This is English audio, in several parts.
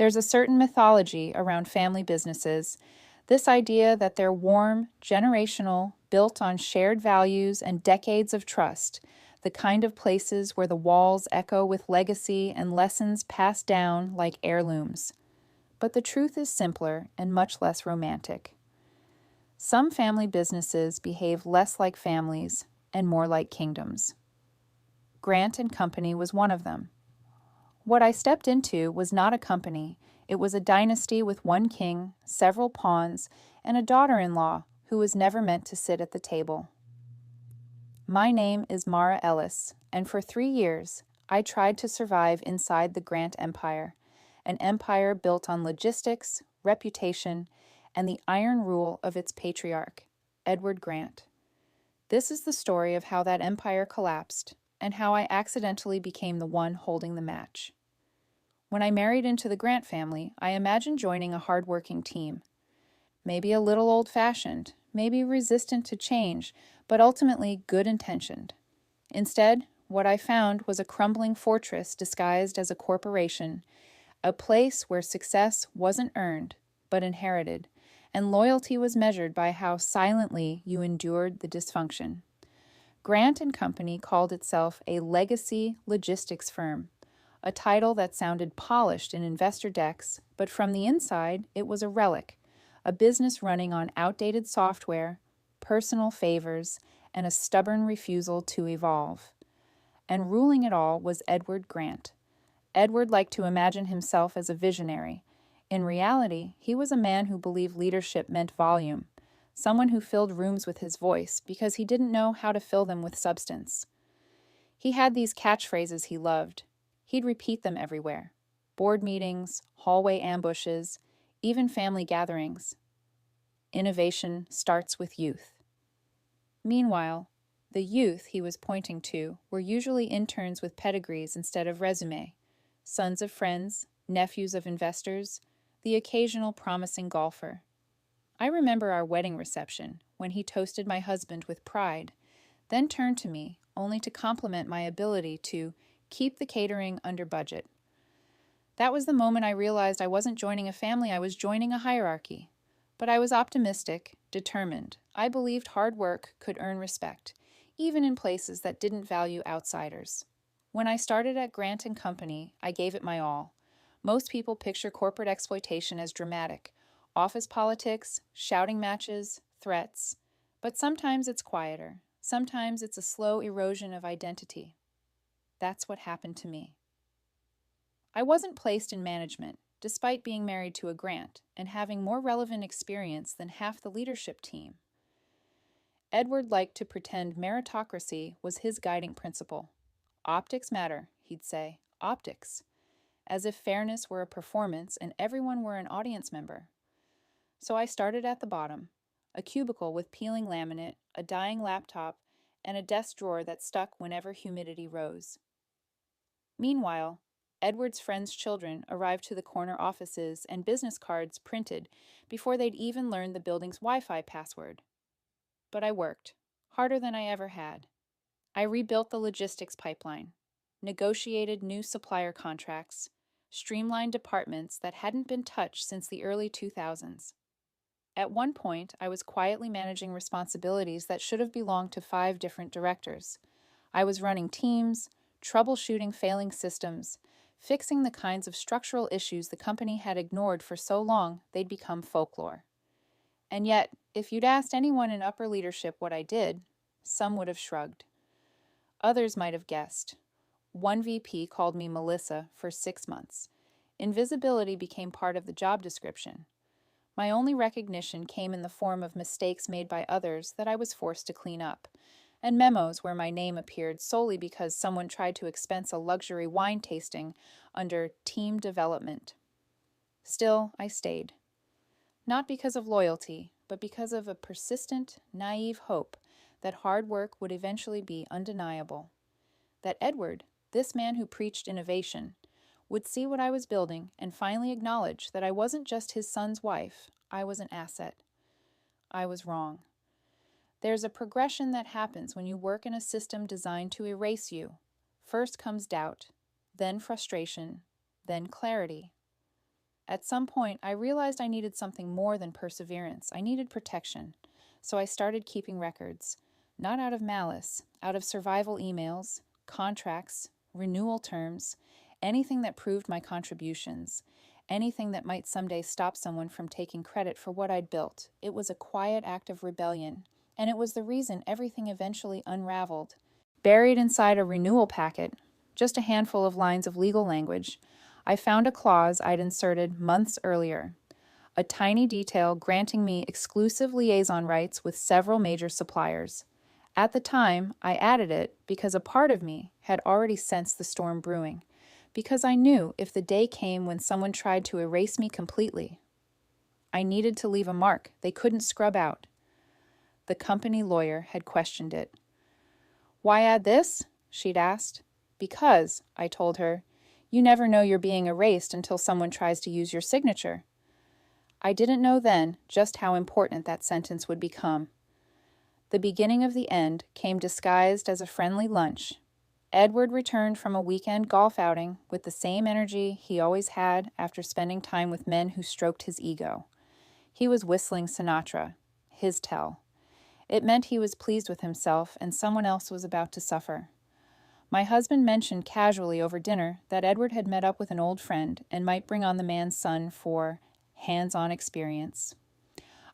There's a certain mythology around family businesses, this idea that they're warm, generational, built on shared values and decades of trust, the kind of places where the walls echo with legacy and lessons passed down like heirlooms. But the truth is simpler and much less romantic. Some family businesses behave less like families and more like kingdoms. Grant and Company was one of them. What I stepped into was not a company, it was a dynasty with one king, several pawns, and a daughter-in-law who was never meant to sit at the table. My name is Mara Ellis, and for 3 years, I tried to survive inside the Grant Empire, an empire built on logistics, reputation, and the iron rule of its patriarch, Edward Grant. This is the story of how that empire collapsed, and how I accidentally became the one holding the match. When I married into the Grant family, I imagined joining a hard-working team. Maybe a little old-fashioned, maybe resistant to change, but ultimately good-intentioned. Instead, what I found was a crumbling fortress disguised as a corporation, a place where success wasn't earned, but inherited, and loyalty was measured by how silently you endured the dysfunction. Grant and Company called itself a legacy logistics firm, a title that sounded polished in investor decks, but from the inside, it was a relic, a business running on outdated software, personal favors, and a stubborn refusal to evolve. And ruling it all was Edward Grant. Edward liked to imagine himself as a visionary. In reality, he was a man who believed leadership meant volume, someone who filled rooms with his voice because he didn't know how to fill them with substance. He had these catchphrases he loved. He'd repeat them everywhere. Board meetings, hallway ambushes, even family gatherings. Innovation starts with youth. Meanwhile, the youth he was pointing to were usually interns with pedigrees instead of resume, sons of friends, nephews of investors, the occasional promising golfer. I remember our wedding reception, when he toasted my husband with pride, then turned to me, only to compliment my ability to keep the catering under budget. That was the moment I realized I wasn't joining a family, I was joining a hierarchy. But I was optimistic, determined. I believed hard work could earn respect, even in places that didn't value outsiders. When I started at Grant and Company, I gave it my all. Most people picture corporate exploitation as dramatic, office politics, shouting matches, threats. But sometimes it's quieter. Sometimes it's a slow erosion of identity. That's what happened to me. I wasn't placed in management, despite being married to a Grant and having more relevant experience than half the leadership team. Edward liked to pretend meritocracy was his guiding principle. Optics matter, he'd say. Optics. As if fairness were a performance and everyone were an audience member. So I started at the bottom, a cubicle with peeling laminate, a dying laptop, and a desk drawer that stuck whenever humidity rose. Meanwhile, Edward's friends' children arrived to the corner offices and business cards printed before they'd even learned the building's Wi-Fi password. But I worked, harder than I ever had. I rebuilt the logistics pipeline, negotiated new supplier contracts, streamlined departments that hadn't been touched since the early 2000s. At one point, I was quietly managing responsibilities that should have belonged to 5 different directors. I was running teams, troubleshooting failing systems, fixing the kinds of structural issues the company had ignored for so long they'd become folklore. And yet, if you'd asked anyone in upper leadership what I did, some would have shrugged. Others might have guessed. One VP called me Melissa for 6 months. Invisibility became part of the job description. My only recognition came in the form of mistakes made by others that I was forced to clean up, and memos where my name appeared solely because someone tried to expense a luxury wine tasting under team development. Still, I stayed. Not because of loyalty, but because of a persistent, naive hope that hard work would eventually be undeniable. That Edward, this man who preached innovation, would see what I was building and finally acknowledge that I wasn't just his son's wife, I was an asset. I was wrong. There's a progression that happens when you work in a system designed to erase you. First comes doubt, then frustration, then clarity. At some point, I realized I needed something more than perseverance. I needed protection. So I started keeping records. Not out of malice, out of survival emails, contracts, renewal terms, anything that proved my contributions, anything that might someday stop someone from taking credit for what I'd built. It was a quiet act of rebellion, and it was the reason everything eventually unraveled. Buried inside a renewal packet, just a handful of lines of legal language, I found a clause I'd inserted months earlier, a tiny detail granting me exclusive liaison rights with several major suppliers. At the time, I added it because a part of me had already sensed the storm brewing, because I knew if the day came when someone tried to erase me completely, I needed to leave a mark they couldn't scrub out. The company lawyer had questioned it. "Why add this?" she'd asked. "Because," I told her, "you never know you're being erased until someone tries to use your signature." I didn't know then just how important that sentence would become. The beginning of the end came disguised as a friendly lunch. Edward returned from a weekend golf outing with the same energy he always had after spending time with men who stroked his ego. He was whistling Sinatra, his tell. It meant he was pleased with himself and someone else was about to suffer. My husband mentioned casually over dinner that Edward had met up with an old friend and might bring on the man's son for hands-on experience.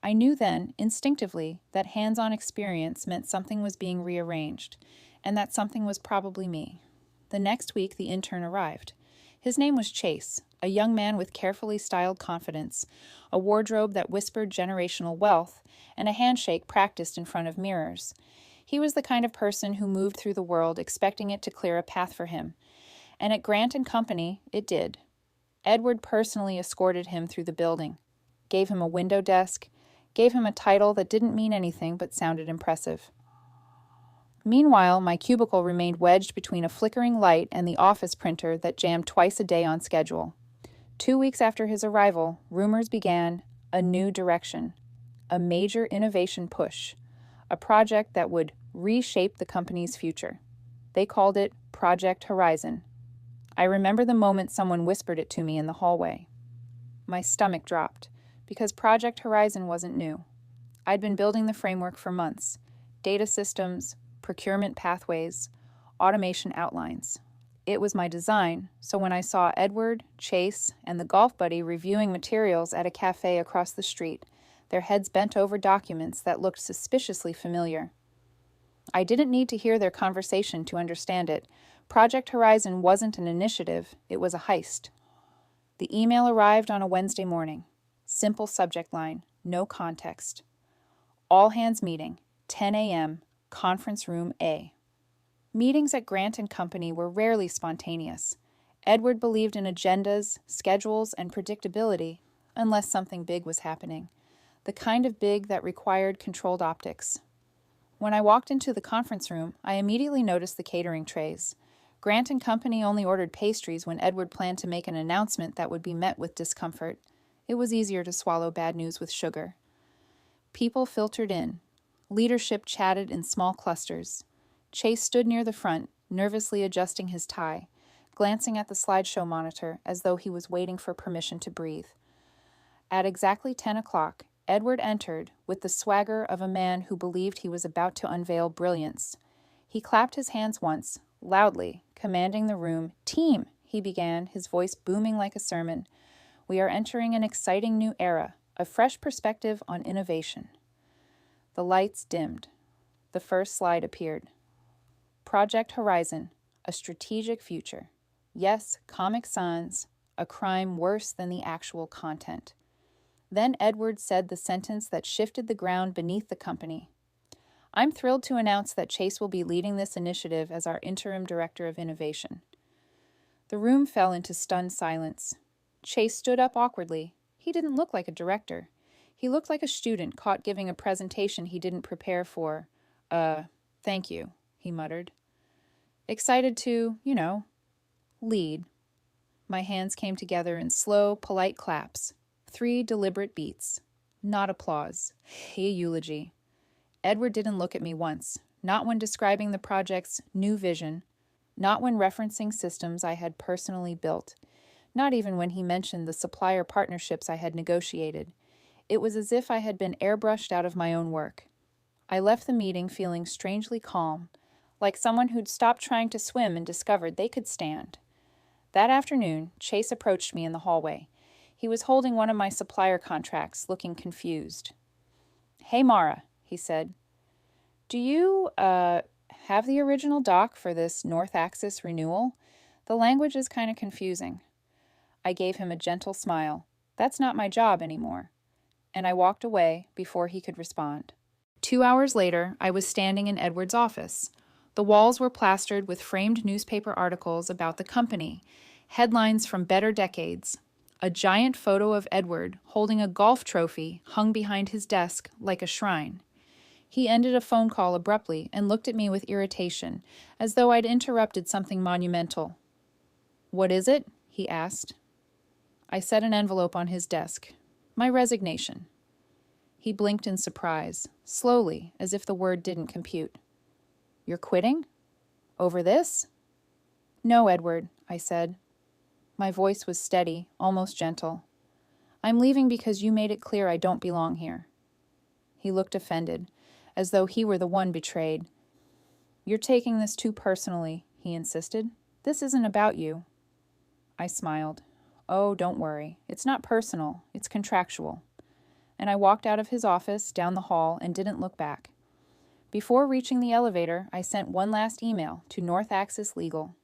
I knew then, instinctively, that hands-on experience meant something was being rearranged, and that something was probably me. The next week, the intern arrived. His name was Chase, a young man with carefully styled confidence, a wardrobe that whispered generational wealth, and a handshake practiced in front of mirrors. He was the kind of person who moved through the world expecting it to clear a path for him, and at Grant & Company, it did. Edward personally escorted him through the building, gave him a window desk, gave him a title that didn't mean anything but sounded impressive. Meanwhile, my cubicle remained wedged between a flickering light and the office printer that jammed twice a day on schedule. 2 weeks after his arrival, rumors began a new direction, a major innovation push, a project that would reshape the company's future. They called it Project Horizon. I remember the moment someone whispered it to me in the hallway. My stomach dropped, because Project Horizon wasn't new. I'd been building the framework for months. Data systems, procurement pathways, automation outlines. It was my design, so when I saw Edward, Chase, and the golf buddy reviewing materials at a cafe across the street, their heads bent over documents that looked suspiciously familiar. I didn't need to hear their conversation to understand it. Project Horizon wasn't an initiative, it was a heist. The email arrived on a Wednesday morning. Simple subject line, no context. All hands meeting, 10 a.m., conference room A. Meetings at Grant & Company were rarely spontaneous. Edward believed in agendas, schedules, and predictability, unless something big was happening. The kind of big that required controlled optics. When I walked into the conference room, I immediately noticed the catering trays. Grant & Company only ordered pastries when Edward planned to make an announcement that would be met with discomfort. It was easier to swallow bad news with sugar. People filtered in. Leadership chatted in small clusters. Chase stood near the front, nervously adjusting his tie, glancing at the slideshow monitor as though he was waiting for permission to breathe. At exactly 10 o'clock, Edward entered with the swagger of a man who believed he was about to unveil brilliance. He clapped his hands once, loudly, commanding the room. "Team," he began, his voice booming like a sermon. "We are entering an exciting new era, a fresh perspective on innovation." The lights dimmed. The first slide appeared. Project Horizon, a strategic future. Yes, Comic Sans, a crime worse than the actual content. Then Edward said the sentence that shifted the ground beneath the company. "I'm thrilled to announce that Chase will be leading this initiative as our interim director of innovation." The room fell into stunned silence. Chase stood up awkwardly. He didn't look like a director. He looked like a student caught giving a presentation he didn't prepare for. Thank you," he muttered. "Excited to, lead." My hands came together in slow, polite claps. 3 deliberate beats. Not applause. A eulogy. Edward didn't look at me once, not when describing the project's new vision, not when referencing systems I had personally built, not even when he mentioned the supplier partnerships I had negotiated. It was as if I had been airbrushed out of my own work. I left the meeting feeling strangely calm, like someone who'd stopped trying to swim and discovered they could stand. That afternoon, Chase approached me in the hallway. He was holding one of my supplier contracts, looking confused. "Hey, Mara," he said. "Do you, have the original doc for this North Axis renewal? The language is kind of confusing." I gave him a gentle smile. That's not my job anymore. And I walked away before he could respond. 2 hours later, I was standing in Edward's office. The walls were plastered with framed newspaper articles about the company, headlines from better decades. A giant photo of Edward holding a golf trophy hung behind his desk like a shrine. He ended a phone call abruptly and looked at me with irritation, as though I'd interrupted something monumental. "What is it?" he asked. I set an envelope on his desk. "My resignation." He blinked in surprise, slowly, as if the word didn't compute. "You're quitting? Over this?" "No, Edward," I said. My voice was steady, almost gentle. "I'm leaving because you made it clear I don't belong here." He looked offended, as though he were the one betrayed. "You're taking this too personally," he insisted. "This isn't about you." I smiled. "Oh, don't worry. It's not personal. It's contractual." And I walked out of his office, down the hall, and didn't look back. Before reaching the elevator, I sent one last email to North Axis Legal.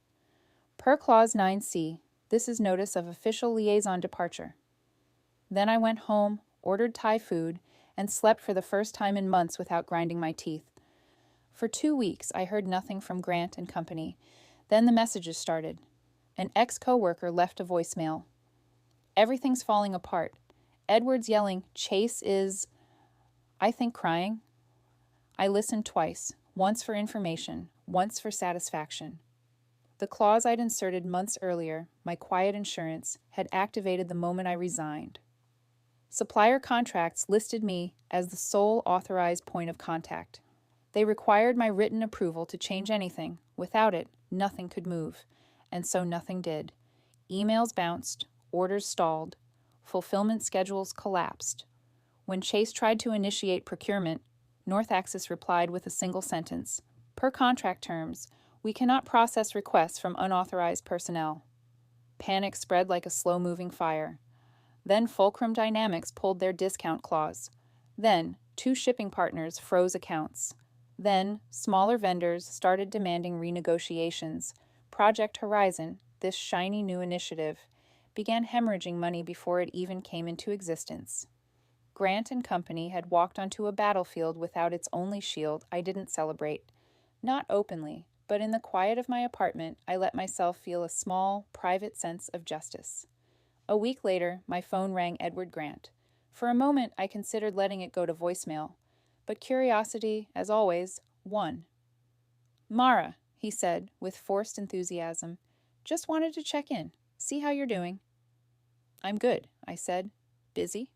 "Per Clause 9C, this is notice of official liaison departure." Then I went home, ordered Thai food, and slept for the first time in months without grinding my teeth. For 2 weeks, I heard nothing from Grant and Company. Then the messages started. An ex-coworker left a voicemail. "Everything's falling apart. Edward's yelling, 'Chase is—'" I think crying. I listened twice, once for information, once for satisfaction. The clause I'd inserted months earlier, my quiet insurance, had activated the moment I resigned. Supplier contracts listed me as the sole authorized point of contact. They required my written approval to change anything. Without it, nothing could move. And so nothing did. Emails bounced, orders stalled, fulfillment schedules collapsed. When Chase tried to initiate procurement, North Axis replied with a single sentence. "Per contract terms, we cannot process requests from unauthorized personnel." Panic spread like a slow-moving fire. Then Fulcrum Dynamics pulled their discount clause. Then 2 shipping partners froze accounts. Then smaller vendors started demanding renegotiations. Project Horizon, this shiny new initiative, began hemorrhaging money before it even came into existence. Grant and Company had walked onto a battlefield without its only shield. I didn't celebrate. Not openly, but in the quiet of my apartment, I let myself feel a small, private sense of justice. A week later, my phone rang Edward Grant. For a moment, I considered letting it go to voicemail, but curiosity, as always, won. "Mara," he said, with forced enthusiasm, "just wanted to check in, see how you're doing." "I'm good," I said. "Busy?"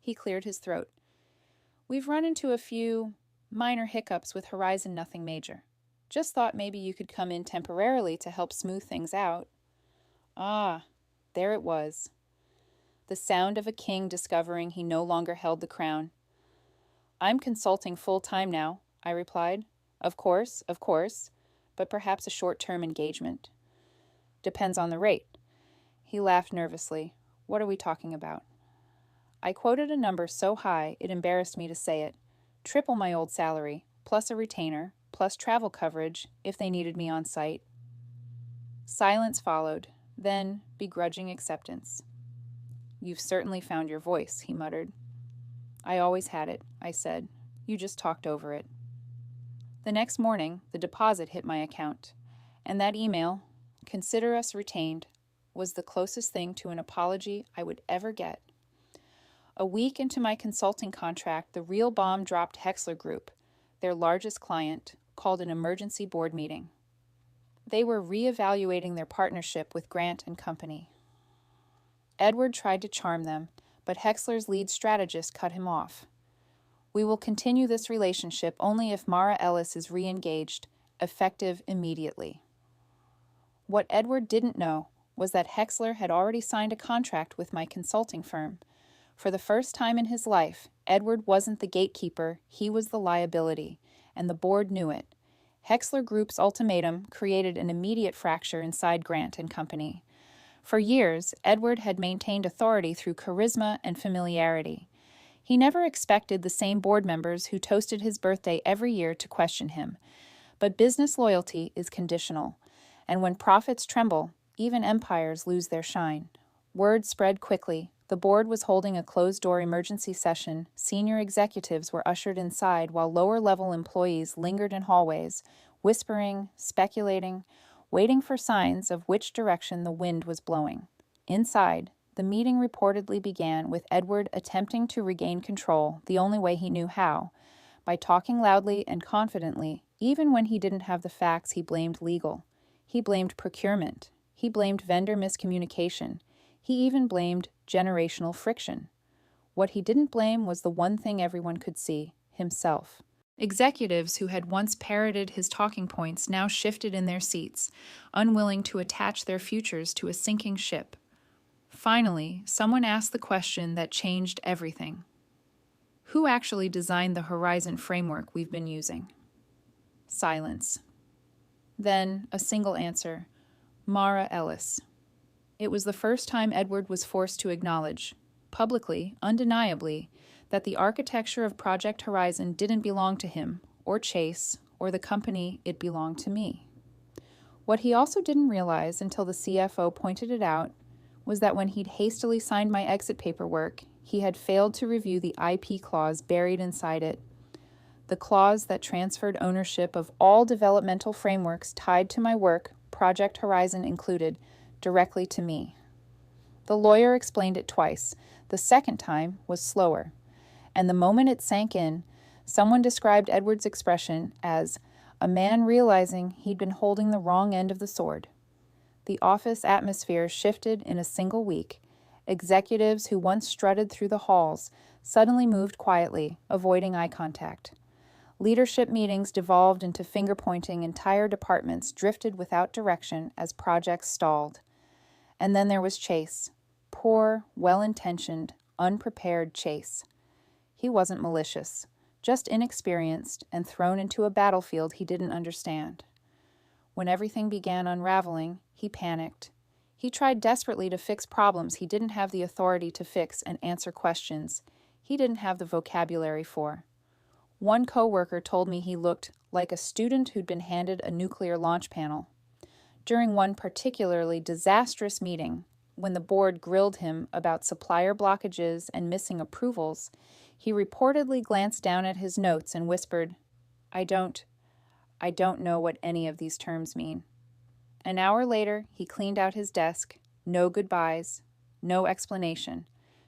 He cleared his throat. "We've run into a few minor hiccups with Horizon, nothing major. Just thought maybe you could come in temporarily to help smooth things out." Ah, there it was. The sound of a king discovering he no longer held the crown. "I'm consulting full-time now," I replied. Of course, but perhaps a short-term engagement." "Depends on the rate." He laughed nervously. "What are we talking about?" I quoted a number so high it embarrassed me to say it. Triple my old salary, plus a retainer, plus travel coverage if they needed me on site. Silence followed, then begrudging acceptance. "You've certainly found your voice," he muttered. "I always had it," I said. "You just talked over it." The next morning, the deposit hit my account, and that email, "Consider us retained," was the closest thing to an apology I would ever get. A week into my consulting contract, the real bomb dropped. Hexler Group, their largest client, called an emergency board meeting. They were reevaluating their partnership with Grant and Company. Edward tried to charm them, but Hexler's lead strategist cut him off. "We will continue this relationship only if Mara Ellis is re-engaged, effective immediately." What Edward didn't know was that Hexler had already signed a contract with my consulting firm. For the first time in his life, Edward wasn't the gatekeeper, he was the liability, and the board knew it. Hexler Group's ultimatum created an immediate fracture inside Grant and Company. For years, Edward had maintained authority through charisma and familiarity. He never expected the same board members who toasted his birthday every year to question him. But business loyalty is conditional, and when profits tremble, even empires lose their shine. Word spread quickly. The board was holding a closed-door emergency session. Senior executives were ushered inside while lower-level employees lingered in hallways, whispering, speculating, waiting for signs of which direction the wind was blowing. Inside, the meeting reportedly began with Edward attempting to regain control the only way he knew how, by talking loudly and confidently. Even when he didn't have the facts, he blamed legal. He blamed procurement. He blamed vendor miscommunication. He even blamed generational friction. What he didn't blame was the one thing everyone could see: himself. Executives who had once parroted his talking points now shifted in their seats, unwilling to attach their futures to a sinking ship. Finally, someone asked the question that changed everything. Who actually designed the Horizon framework we've been using? Silence. Then, a single answer: Mara Ellis. It was the first time Edward was forced to acknowledge, publicly, undeniably, that the architecture of Project Horizon didn't belong to him, or Chase, or the company. It belonged to me. What he also didn't realize until the CFO pointed it out was that when he'd hastily signed my exit paperwork, he had failed to review the IP clause buried inside it, the clause that transferred ownership of all developmental frameworks tied to my work, Project Horizon included, directly to me. The lawyer explained it twice. The second time was slower. And the moment it sank in, someone described Edward's expression as a man realizing he'd been holding the wrong end of the sword. The office atmosphere shifted in a single week. Executives who once strutted through the halls suddenly moved quietly, avoiding eye contact. Leadership meetings devolved into finger-pointing. Entire departments drifted without direction as projects stalled. And then there was Chase. Poor, well-intentioned, unprepared Chase. He wasn't malicious, just inexperienced and thrown into a battlefield he didn't understand. When everything began unraveling, he panicked. He tried desperately to fix problems he didn't have the authority to fix and answer questions he didn't have the vocabulary for. One coworker told me he looked like a student who'd been handed a nuclear launch panel. During one particularly disastrous meeting, when the board grilled him about supplier blockages and missing approvals, he reportedly glanced down at his notes and whispered, I don't know what any of these terms mean. An hour later, he cleaned out his desk. No goodbyes, no explanation,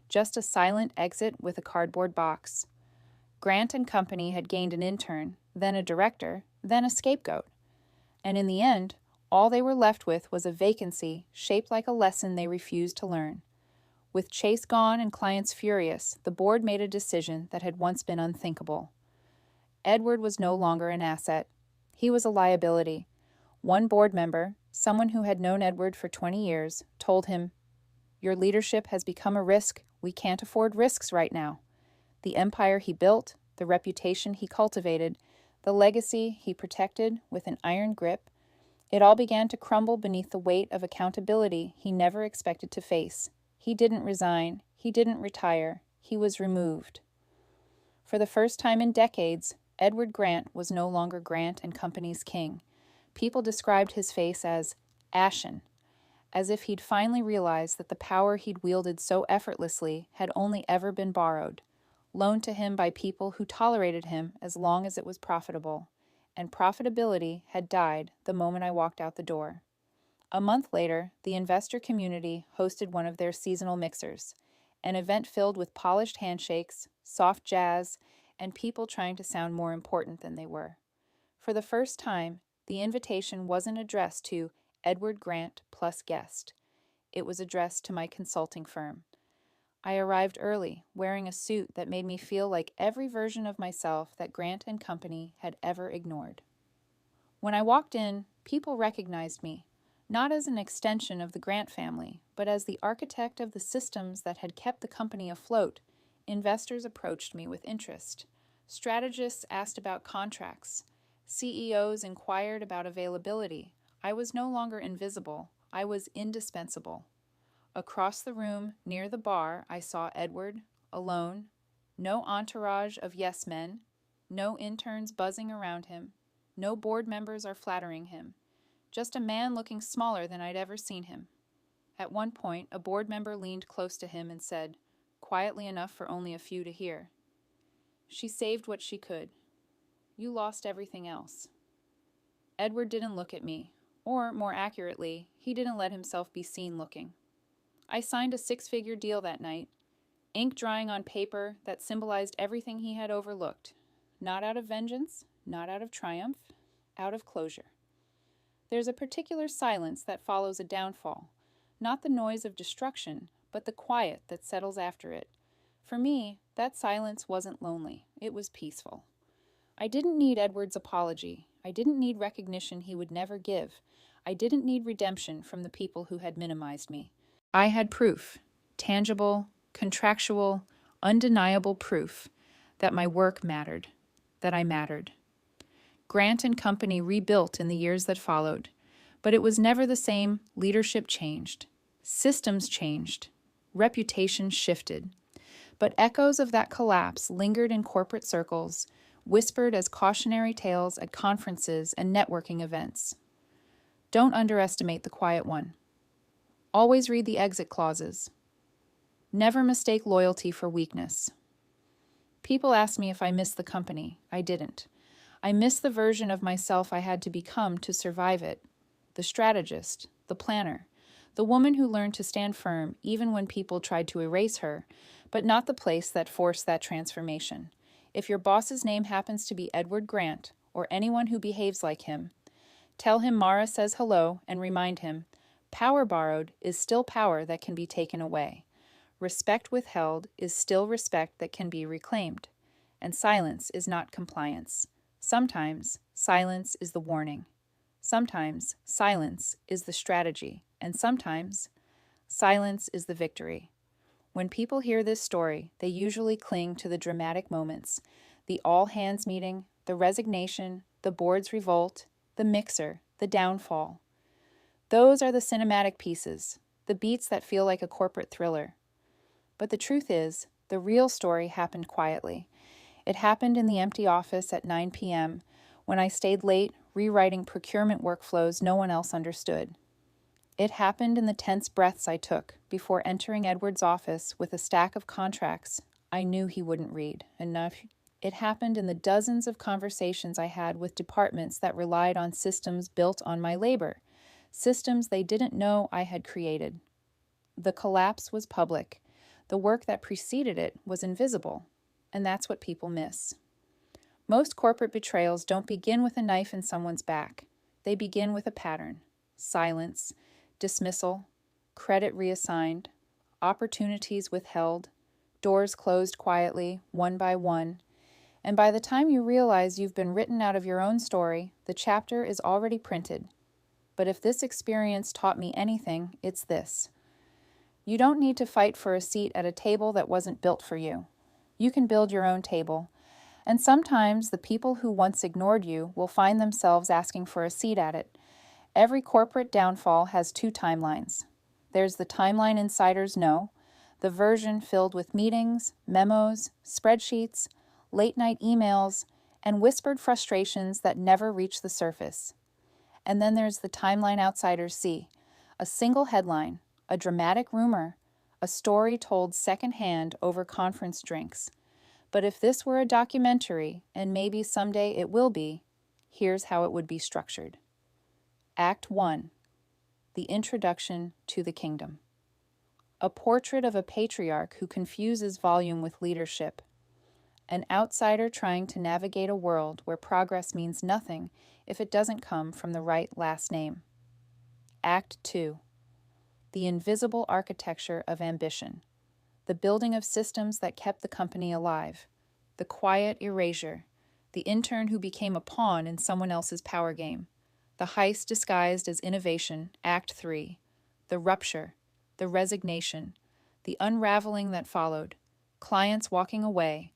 just a silent exit with a cardboard box. Grant and Company had gained an intern, then a director, then a scapegoat. And in the end, all they were left with was a vacancy shaped like a lesson they refused to learn. With Chase gone and clients furious, the board made a decision that had once been unthinkable. Edward was no longer an asset. He was a liability. One board member, someone who had known Edward for 20 years, told him, Your leadership has become a risk. We can't afford risks right now. The empire he built, the reputation he cultivated, the legacy he protected with an iron grip, it all began to crumble beneath the weight of accountability he never expected to face. He didn't resign. He didn't retire. He was removed. For the first time in decades, Edward Grant was no longer Grant and Company's king. People described his face as ashen, as if he'd finally realized that the power he'd wielded so effortlessly had only ever been borrowed, loaned to him by people who tolerated him as long as it was profitable. And profitability had died the moment I walked out the door. A month later, the investor community hosted one of their seasonal mixers, an event filled with polished handshakes, soft jazz, and people trying to sound more important than they were. For the first time, the invitation wasn't addressed to Edward Grant plus guest. It was addressed to my consulting firm. I arrived early, wearing a suit that made me feel like every version of myself that Grant and Company had ever ignored. When I walked in, people recognized me, not as an extension of the Grant family, but as the architect of the systems that had kept the company afloat. Investors approached me with interest. Strategists asked about contracts. CEOs inquired about availability. I was no longer invisible. I was indispensable. Across the room, near the bar, I saw Edward, alone, no entourage of yes men, no interns buzzing around him, no board members are flattering him, just a man looking smaller than I'd ever seen him. At one point, a board member leaned close to him and said, quietly enough for only a few to hear, "She saved what she could. You lost everything else." Edward didn't look at me, or more accurately, he didn't let himself be seen looking. I signed a 6-figure deal that night, ink drying on paper that symbolized everything he had overlooked. Not out of vengeance, not out of triumph, out of closure. There's a particular silence that follows a downfall, not the noise of destruction, but the quiet that settles after it. For me, that silence wasn't lonely, it was peaceful. I didn't need Edward's apology. I didn't need recognition he would never give. I didn't need redemption from the people who had minimized me. I had proof, tangible, contractual, undeniable proof that my work mattered, that I mattered. Grant and Company rebuilt in the years that followed, but it was never the same. Leadership changed. Systems changed. Reputation shifted. But echoes of that collapse lingered in corporate circles, whispered as cautionary tales at conferences and networking events. Don't underestimate the quiet one. Always read the exit clauses. Never mistake loyalty for weakness. People ask me if I miss the company. I didn't. I miss the version of myself I had to become to survive it. The strategist, the planner, the woman who learned to stand firm even when people tried to erase her, but not the place that forced that transformation. If your boss's name happens to be Edward Grant, or anyone who behaves like him, tell him Mara says hello and remind him, power borrowed is still power that can be taken away. Respect withheld is still respect that can be reclaimed. And silence is not compliance. Sometimes silence is the warning. Sometimes silence is the strategy. And sometimes silence is the victory. When people hear this story, they usually cling to the dramatic moments, the all-hands meeting, the resignation, the board's revolt, the mixer, the downfall. Those are the cinematic pieces, the beats that feel like a corporate thriller. But the truth is, the real story happened quietly. It happened in the empty office at 9 p.m. when I stayed late rewriting procurement workflows no one else understood. It happened in the tense breaths I took before entering Edward's office with a stack of contracts I knew he wouldn't read. It happened in the dozens of conversations I had with departments that relied on systems built on my labor, systems they didn't know I had created. The collapse was public. The work that preceded it was invisible, and that's what people miss. Most corporate betrayals don't begin with a knife in someone's back. They begin with a pattern: silence, dismissal, credit reassigned, opportunities withheld, doors closed quietly, one by one, and by the time you realize you've been written out of your own story, the chapter is already printed. But if this experience taught me anything, it's this. You don't need to fight for a seat at a table that wasn't built for you. You can build your own table. And sometimes the people who once ignored you will find themselves asking for a seat at it. Every corporate downfall has 2 timelines. There's the timeline insiders know, the version filled with meetings, memos, spreadsheets, late-night emails, and whispered frustrations that never reach the surface. And then there's the timeline outsiders see, a single headline, a dramatic rumor, a story told secondhand over conference drinks. But if this were a documentary, and maybe someday it will be, here's how it would be structured. Act 1. The Introduction to the Kingdom. A portrait of a patriarch who confuses volume with leadership. An outsider trying to navigate a world where progress means nothing if it doesn't come from the right last name. Act 2. The invisible architecture of ambition. The building of systems that kept the company alive. The quiet erasure. The intern who became a pawn in someone else's power game. The heist disguised as innovation, Act 3. The rupture, the resignation, the unraveling that followed. Clients walking away,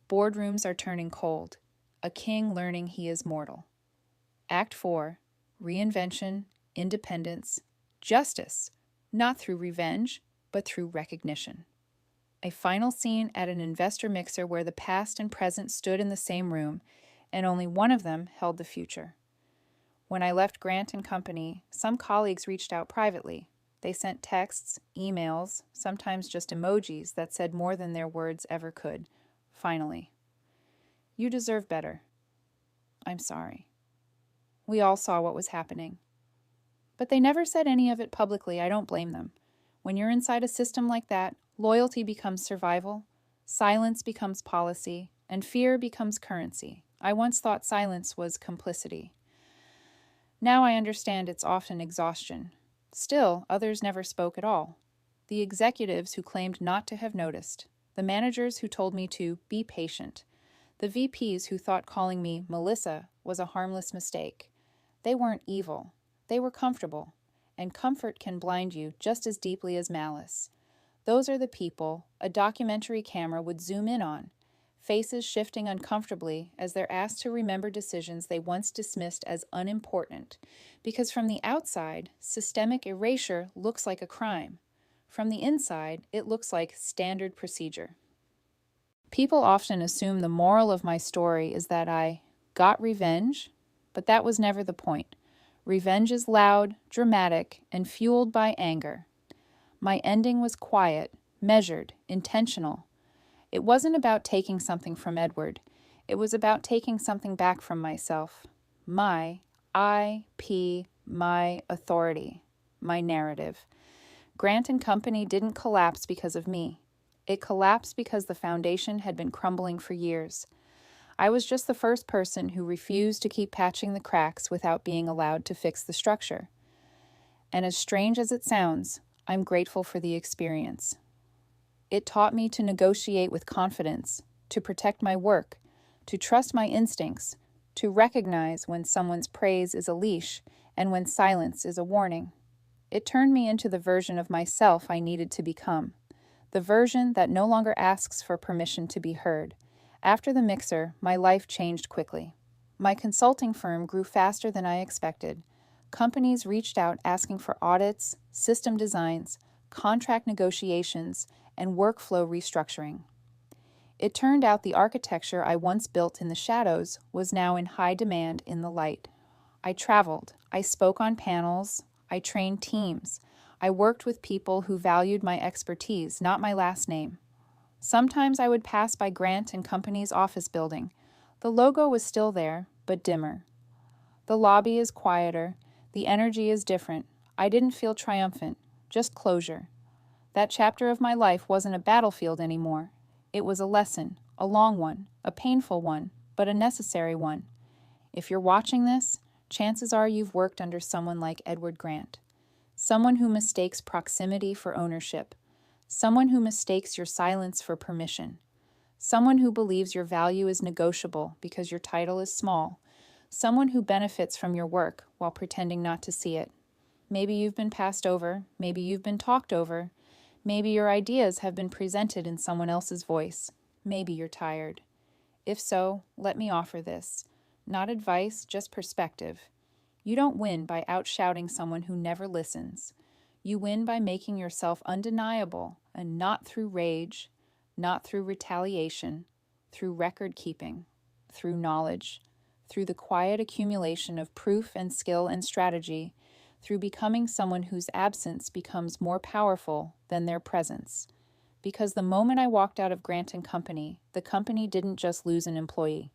boardrooms are turning cold, a king learning he is mortal. Act 4. Reinvention, independence, justice, not through revenge, but through recognition. A final scene at an investor mixer where the past and present stood in the same room, and only one of them held the future. When I left Grant & Company, some colleagues reached out privately. They sent texts, emails, sometimes just emojis that said more than their words ever could. Finally. You deserve better. I'm sorry. We all saw what was happening. But they never said any of it publicly. I don't blame them. When you're inside a system like that, loyalty becomes survival, silence becomes policy, and fear becomes currency. I once thought silence was complicity. Now I understand it's often exhaustion. Still, others never spoke at all. The executives who claimed not to have noticed. The managers who told me to be patient. The VPs who thought calling me Melissa was a harmless mistake. They weren't evil. They were comfortable. And comfort can blind you just as deeply as malice. Those are the people a documentary camera would zoom in on, faces shifting uncomfortably as they're asked to remember decisions they once dismissed as unimportant, because from the outside, systemic erasure looks like a crime. From the inside, it looks like standard procedure. People often assume the moral of my story is that I got revenge, but that was never the point. Revenge is loud, dramatic, and fueled by anger. My ending was quiet, measured, intentional. It wasn't about taking something from Edward. It was about taking something back from myself. My IP, my authority, my narrative. Grant & Company didn't collapse because of me. It collapsed because the foundation had been crumbling for years. I was just the first person who refused to keep patching the cracks without being allowed to fix the structure. And as strange as it sounds, I'm grateful for the experience. It taught me to negotiate with confidence, to protect my work, to trust my instincts, to recognize when someone's praise is a leash and when silence is a warning. It turned me into the version of myself I needed to become, the version that no longer asks for permission to be heard. After the mixer, my life changed quickly. My consulting firm grew faster than I expected. Companies reached out asking for audits, system designs, contract negotiations, and workflow restructuring. It turned out the architecture I once built in the shadows was now in high demand in the light. I traveled, I spoke on panels, I trained teams, I worked with people who valued my expertise, not my last name. Sometimes I would pass by Grant & Company's office building. The logo was still there, but dimmer. The lobby is quieter, the energy is different. I didn't feel triumphant, just closure. That chapter of my life wasn't a battlefield anymore. It was a lesson, a long one, a painful one, but a necessary one. If you're watching this, chances are you've worked under someone like Edward Grant. Someone who mistakes proximity for ownership. Someone who mistakes your silence for permission. Someone who believes your value is negotiable because your title is small. Someone who benefits from your work while pretending not to see it. Maybe you've been passed over. Maybe you've been talked over. Maybe your ideas have been presented in someone else's voice. Maybe you're tired. If so, let me offer this. Not advice, just perspective. You don't win by outshouting someone who never listens. You win by making yourself undeniable, and not through rage, not through retaliation, through record keeping, through knowledge, through the quiet accumulation of proof and skill and strategy, through becoming someone whose absence becomes more powerful than their presence. Because the moment I walked out of Grant & Company, the company didn't just lose an employee.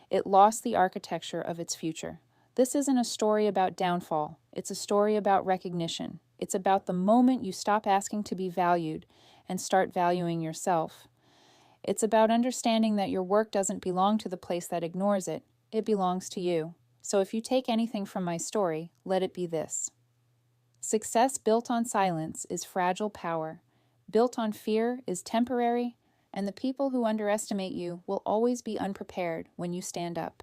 It lost the architecture of its future. This isn't a story about downfall. It's a story about recognition. It's about the moment you stop asking to be valued and start valuing yourself. It's about understanding that your work doesn't belong to the place that ignores it. It belongs to you. So if you take anything from my story, let it be this. Success built on silence is fragile power. Built on fear is temporary, and the people who underestimate you will always be unprepared when you stand up.